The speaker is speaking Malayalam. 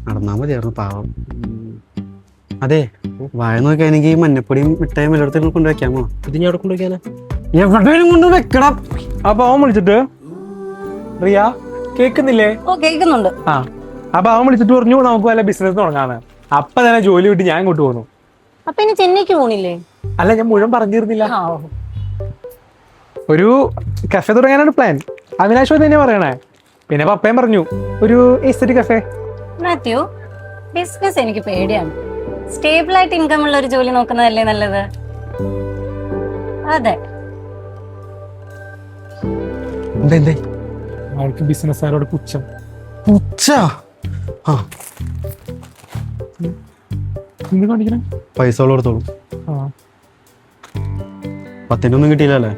നടന്നാ മതിയായിരുന്നു പാവം. അതെ, വാഴ നോക്കിയാൽ എനിക്ക് മഞ്ഞപ്പൊടിയും മിഠായും എല്ലായിടത്തും കൊണ്ട് വെക്കാമോ? ഇത് ഞാൻ അവിടെ കൊണ്ടുവയ്ക്കാനാ? എവിടെയും കൊണ്ട് വെക്കണം. അപ്പൊ അവൻ വിളിച്ചിട്ട് റിയ കേൾക്കുന്നില്ലേ? ഓ കേൾക്കുന്നുണ്ട്. ആ അപ്പൊ അവൻ വിളിച്ചിട്ട് പറഞ്ഞു നമുക്ക് വല്ല ബിസിനസ് തുടങ്ങാന്ന്. അപ്പൊ തന്നെ ജോലി വിട്ട് ഞാൻ ഇങ്ങോട്ട് പോന്നു. അപ്പൊ ഇനി ചെന്നൈക്ക് പോണില്ലേ? അല്ല, ഞാൻ മുഴുവൻ പറഞ്ഞിരുന്നില്ല. ആ, ഒരു കഫേ തുടങ്ങാനാണ് പ്ലാൻ. അവിനാശ് തന്നെ പറയണേ. പിന്നെ പപ്പയും പറഞ്ഞു ഒരു എസ്റ്റേറ്റ് കഫേ. മാത്യു, ബിസിനസ് എനിക്ക് പേടിയാണ്. സ്റ്റേബിൾ ആയിട്ട് ഇൻകം ഉള്ള ഒരു ജോലി നോക്കുന്നതല്ലേ നല്ലത്? അതെ. എന്തേ അവൾക്ക് ബിസിനസ്സുകാരോട് പുച്ഛം. എന്ത് കാണിക്കണേ? പൈസ കൊടുത്തോളൂ. ആ 10 ഒന്നും കിട്ടിയില്ലല്ലേ?